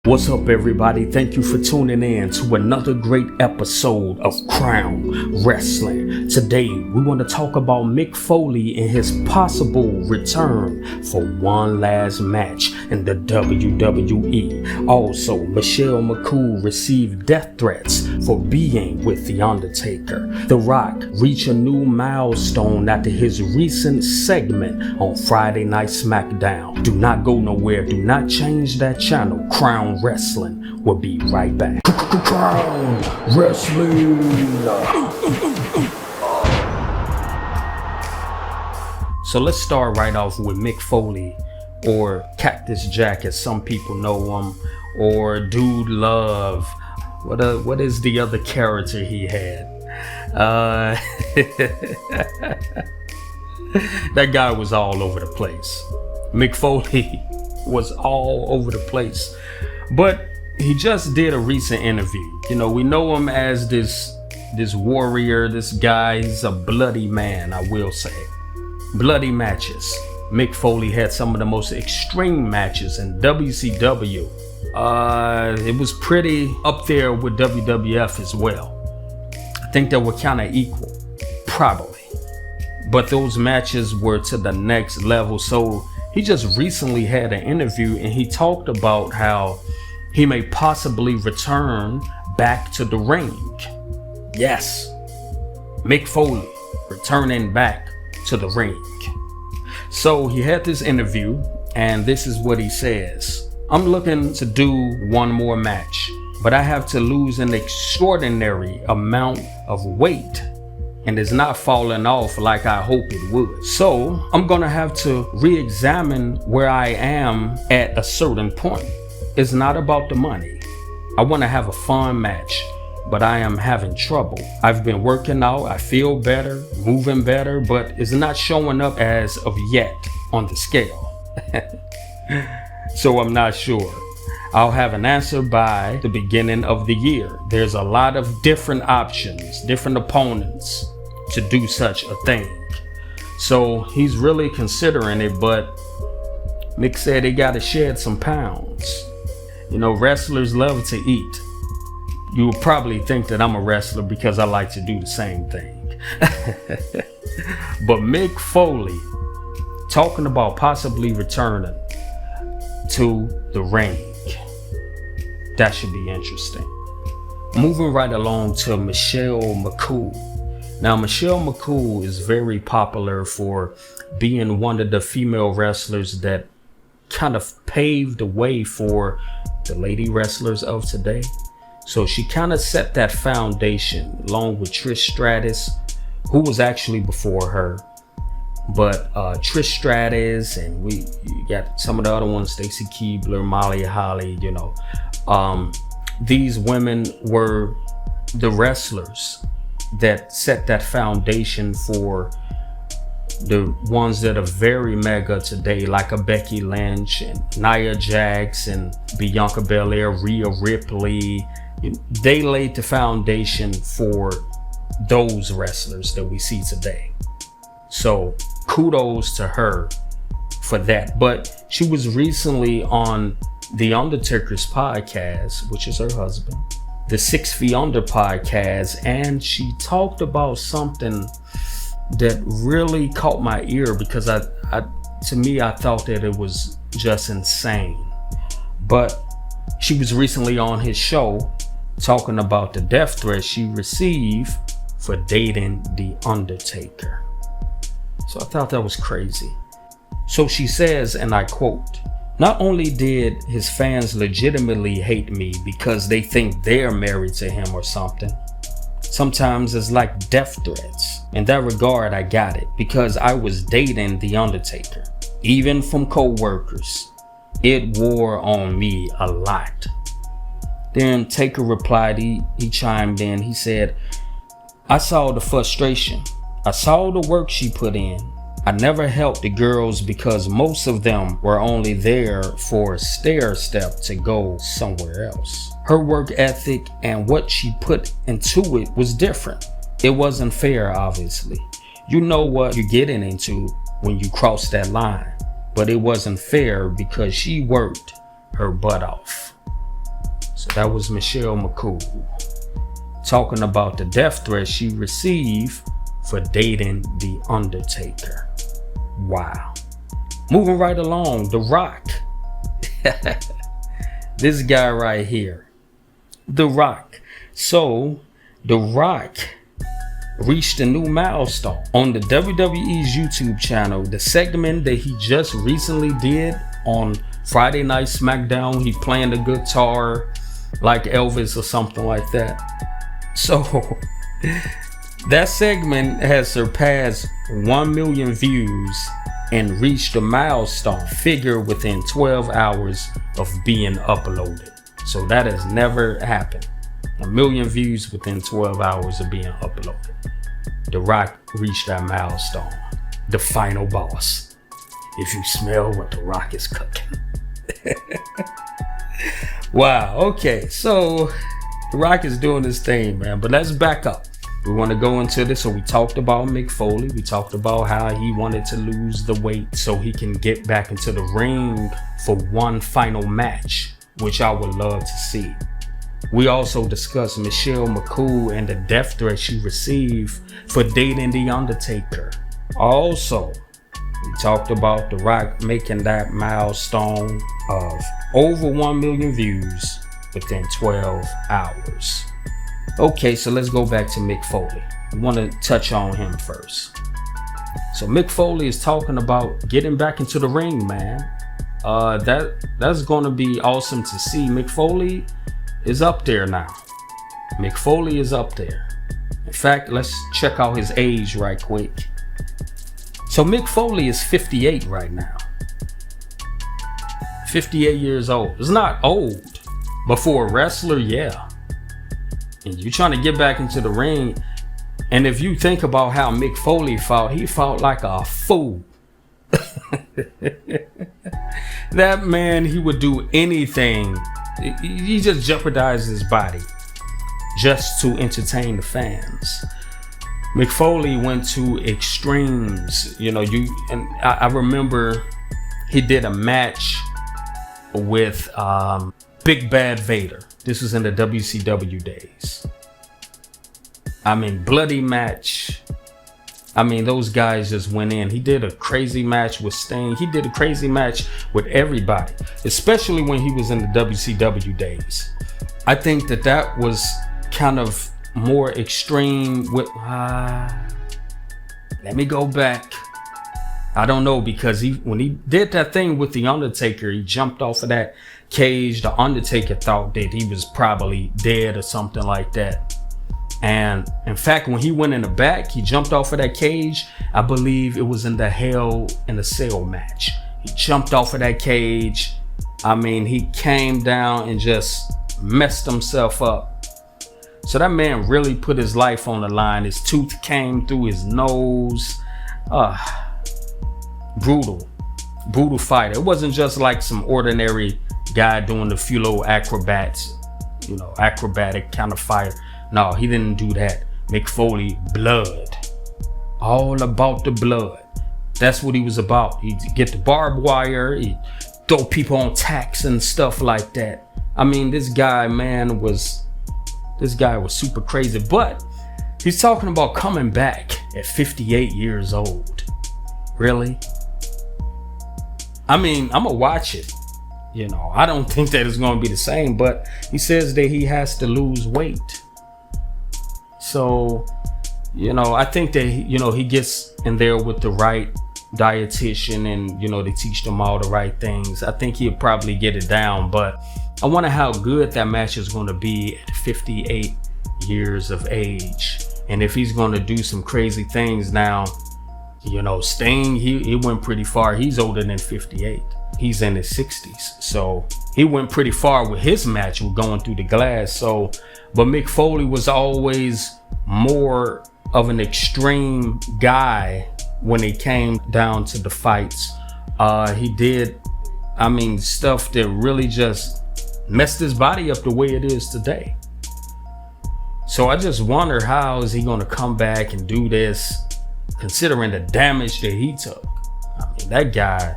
What's up, everybody? Thank you for tuning in to another great episode of Crown Wrestling. Today, we want to talk about Mick Foley and his possible return for one last match in the WWE. Also, McCool received death threats for being with The Undertaker. The Rock reached a new milestone after his recent segment on Friday Night SmackDown. Do not go nowhere. Do not change that channel. Crown Wrestling will be right back. Crown Wrestling. So let's start right off with Mick Foley, or Cactus Jack as some people know him, or Dude Love. What is the other character he had? That guy was all over the place. Mick Foley was all over the place. But he just did a recent interview. You know, we know him as this warrior, this guy. He's a bloody man, I will say. Bloody matches. Mick Foley had some of the most extreme matches in WCW. It was pretty up there with WWF as well. I think they were kind of equal, probably. But those matches were to the next level. So he just recently had an interview and he talked about how he may possibly return back to the ring. Yes, Mick Foley returning back to the ring. So he had this interview and this is what he says. I'm looking to do one more match, but I have to lose an extraordinary amount of weight and it's not falling off like I hope it would. So I'm gonna have to re-examine where I am at a certain point. It's not about the money. I wanna have a fun match, but I am having trouble. I've been working out, I feel better, moving better, but it's not showing up as of yet on the scale. So I'm not sure. I'll have an answer by the beginning of the year. There's a lot of different options, different opponents to do such a thing. So he's really considering it, but Mick said he gotta shed some pounds. You know, wrestlers love to eat. You would probably think that I'm a wrestler because I like to do the same thing. But Mick Foley talking about possibly returning to the ring. That should be interesting. Moving right along to McCool. Now, McCool is very popular for being one of the female wrestlers that kind of paved the way for the lady wrestlers of today. So she kind of set that foundation along with Trish Stratus, who was actually before her. But Trish Stratus, and you got some of the other ones, Stacy Keibler, Molly Holly, you know. These women were the wrestlers that set that foundation for the ones that are very mega today, like a Becky Lynch and Nia Jax and Bianca Belair, Rhea Ripley. They laid the foundation for those wrestlers that we see today. So kudos to her for that. But she was recently on The Undertaker's podcast, which is her husband, the 6 Feet Under podcast, and she talked about something that really caught my ear because to me, I thought that it was just insane. But she was recently on his show talking about the death threat she received for dating The Undertaker. So I thought that was crazy. So she says, and I quote, "Not only did his fans legitimately hate me because they think they're married to him or something. Sometimes it's like death threats. In that regard, I got it because I was dating The Undertaker. Even from co-workers. It wore on me a lot." Then Taker replied, he chimed in, he said, "I saw the frustration. I saw the work she put in. I never helped the girls because most of them were only there for a stair step to go somewhere else. Her work ethic and what she put into it was different. It wasn't fair, obviously. You know what you're getting into when you cross that line. But it wasn't fair because she worked her butt off." So that was Michelle McCool talking about the death threat she received for dating The Undertaker. Wow. Moving right along, The Rock. This guy right here, The Rock. So, The Rock reached a new milestone on the WWE's YouTube channel. The segment that he just recently did on Friday Night SmackDown, he playing the guitar like Elvis or something like that. So, that segment has surpassed 1 million views and reached a milestone figure within 12 hours of being uploaded. So that has never happened. 1 million views within 12 hours of being uploaded. The Rock reached that milestone. The final boss. If you smell what The Rock is cooking. Wow, okay, so The Rock is doing his thing, man, but let's back up. We want to go into this. So we talked about Mick Foley. We talked about how he wanted to lose the weight so he can get back into the ring for one final match, which I would love to see. We also discussed Michelle McCool and the death threat she received for dating The Undertaker. Also, we talked about The Rock making that milestone of over 1 million views within 12 hours. Okay, so let's go back to Mick Foley. We want to touch on him first. So Mick Foley is talking about getting back into the ring, man. That's going to be awesome to see. Mick Foley is up there now. Mick Foley is up there. In fact, let's check out his age right quick. So Mick Foley is 58 right now. 58 years old. It's not old, but for a wrestler, yeah. And you're trying to get back into the ring. And if you think about how Mick Foley fought, he fought like a fool. That man, he would do anything. He just jeopardized his body just to entertain the fans. Mick Foley went to extremes. I remember he did a match with Big Bad Vader. This was in the WCW days. I mean, bloody match. I mean, those guys just went in. He did a crazy match with Sting. He did a crazy match with everybody, especially when he was in the WCW days. I think that was kind of more extreme with... let me go back. I don't know, because when he did that thing with The Undertaker, he jumped off of that cage. The Undertaker thought that he was probably dead or something like that. And in fact, when he went in the back, he jumped off of that cage. I believe it was in the Hell in a Cell match. He jumped off of that cage. I mean, he came down and just messed himself up. So that man really put his life on the line. His tooth came through his nose. Brutal fighter. It wasn't just like some ordinary guy doing a few little acrobatics, acrobatic kind of fighter. No, he didn't do that. Mick Foley, blood. All about the blood. That's what he was about. He'd get the barbed wire, he'd throw people on tacks and stuff like that. I mean, this guy was super crazy. But he's talking about coming back at 58 years old. Really? I mean, I'm gonna watch it. I don't think that it's gonna be the same, but he says that he has to lose weight. So, I think that, he gets in there with the right dietitian and, they teach them all the right things. I think he'll probably get it down, but I wonder how good that match is going to be at 58 years of age. And if he's going to do some crazy things now, Sting, he went pretty far. He's older than 58. He's in his 60s. So he went pretty far with his match with going through the glass. But Mick Foley was always more of an extreme guy when it came down to the fights. He did, stuff that really just messed his body up the way it is today. So I just wonder, how is he going to come back and do this, considering the damage that he took? That guy,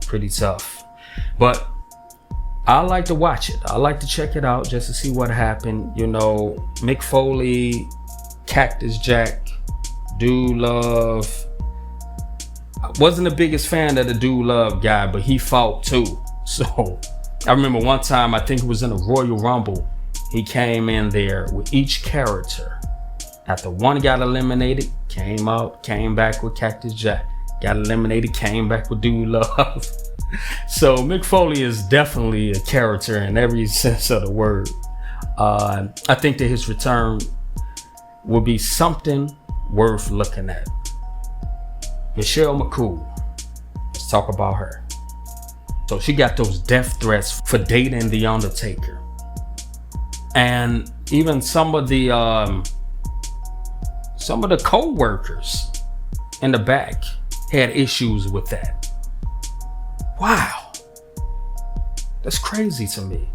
pretty tough. But I like to watch it. I like to check it out just to see what happened. You know, Mick Foley, Cactus Jack, Dude Love. I wasn't the biggest fan of the Dude Love guy, but he fought too. So I remember one time, I think it was in a Royal Rumble, he came in there with each character. After one got eliminated, came out, came back with Cactus Jack. Got eliminated, came back with Dude Love. So Mick Foley is definitely a character in every sense of the word. I think that his return will be something worth looking at. Michelle McCool, let's talk about her. So she got those death threats for dating The Undertaker. And even some of the co-workers in the back had issues with that. Wow. That's crazy to me.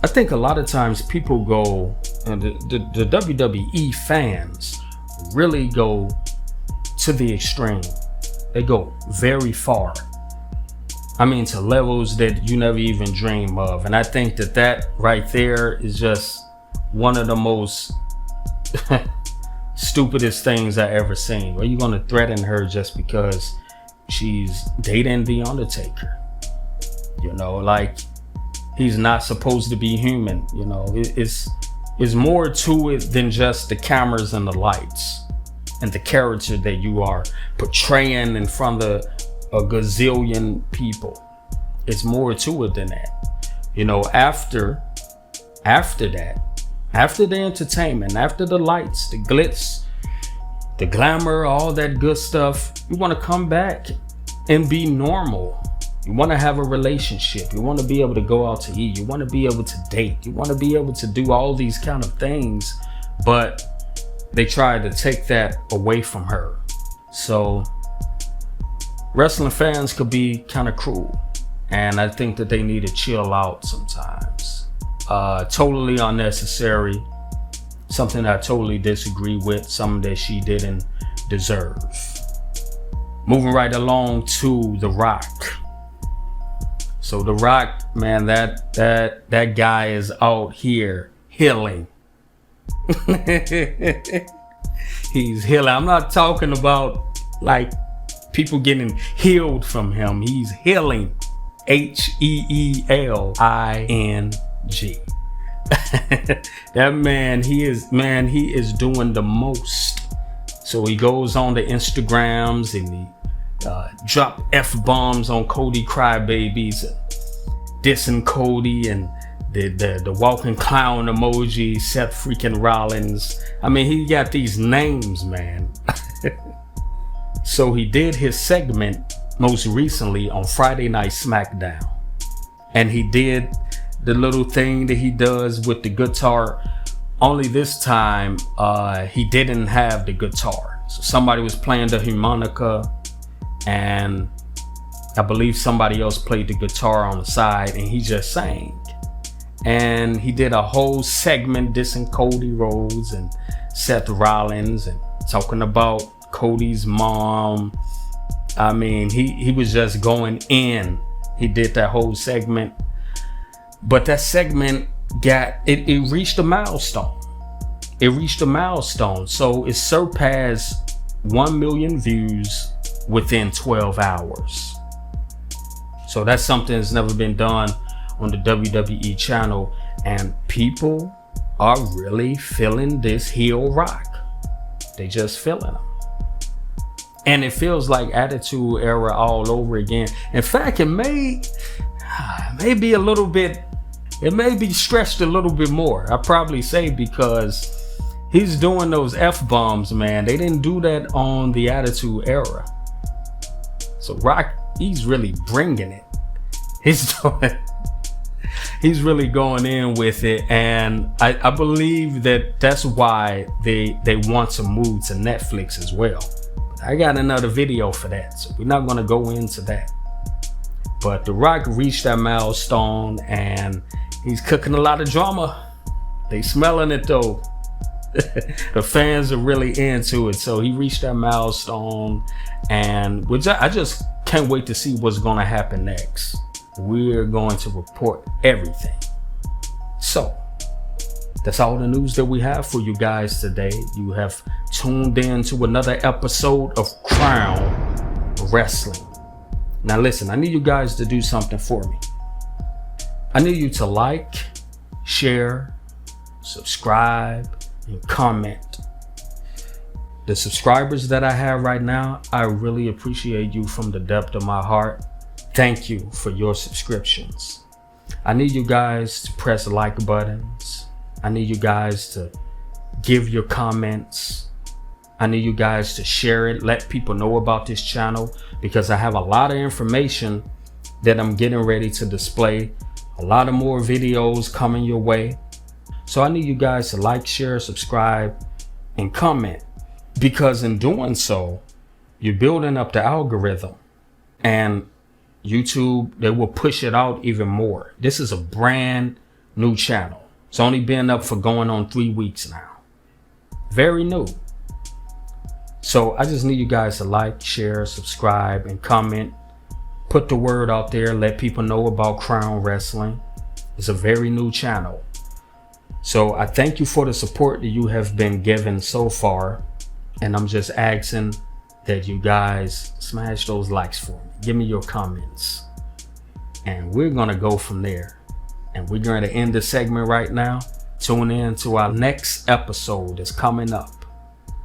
I think a lot of times people go, and the WWE fans really go to the extreme. They go very far. I mean, to levels that you never even dream of. And I think that right there is just one of the most stupidest things I ever seen. Are you going to threaten her just because she's dating The Undertaker? You know, like, he's not supposed to be human. You know, it's more to it than just the cameras and the lights and the character that you are portraying in front of a gazillion people. It's more to it than that. You know, after that, after the entertainment, after the lights, the glitz, the glamour, all that good stuff, you want to come back and be normal. You want to have a relationship. You want to be able to go out to eat. You want to be able to date. You want to be able to do all these kind of things, but they tried to take that away from her. So wrestling fans could be kind of cruel, and I think that they need to chill out sometimes. Totally unnecessary. Something I totally disagree with. Something that she didn't deserve. Moving right along to The Rock. So The Rock, man, that guy is out here healing. He's healing. I'm not talking about like people getting healed from him. He's healing. Heeling. That man, he is doing the most. So he goes on the Instagrams and he drop F-bombs on Cody Crybabies, dissing Cody, and the walking clown emoji, Seth freaking Rollins. I mean, he got these names, man. So he did his segment most recently on Friday Night SmackDown, and he did the little thing that he does with the guitar. Only this time he didn't have the guitar, so somebody was playing the harmonica, and I believe somebody else played the guitar on the side, and he just sang. And he did a whole segment dissing Cody Rhodes and Seth Rollins and talking about Cody's mom. I mean, he was just going in. He did that whole segment. But that segment it reached a milestone. It reached a milestone. So it surpassed 1 million views within 12 hours. So that's something that's never been done on the WWE channel, and people are really feeling this heel Rock. They just feeling him. And it feels like Attitude Era all over again. In fact, it may be a little bit, it may be stretched a little bit more. I probably say, because he's doing those F-bombs, man. They didn't do that on the Attitude Era. So Rock, he's really bringing it. He's really going in with it, and I believe that's why they want to move to Netflix as well. But I got another video for that, so we're not going to go into that. But The Rock reached that milestone, and he's cooking a lot of drama. They smelling it though. The fans are really into it. So he reached that milestone, and which I just can't wait to see what's going to happen next. we're going to report everything. So that's all the news that we have for you guys today. You have tuned in to another episode of Crown Wrestling. Now listen, I need you guys to do something for me. I need you to like, share, subscribe, and comment. The subscribers that I have right now, I really appreciate you from the depth of my heart. Thank you for your subscriptions. I need you guys to press like buttons. I need you guys to give your comments. I need you guys to share it, let people know about this channel, because I have a lot of information that I'm getting ready to display. A lot of more videos coming your way. So I need you guys to like, share, subscribe, and comment, because in doing so, you're building up the algorithm, and YouTube, they will push it out even more. This is a brand new channel. It's only been up for going on 3 weeks now. Very new. So I just need you guys to like, share, subscribe, and comment. Put the word out there. Let people know about Crown Wrestling. It's a very new channel. So I thank you for the support that you have been given so far. And I'm just asking that you guys smash those likes for me. Give me your comments. And we're going to go from there. And we're going to end the segment right now. Tune in to our next episode that's coming up.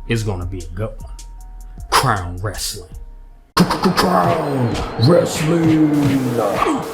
It's going to be a good one. Crown Wrestling. Crown Wrestling.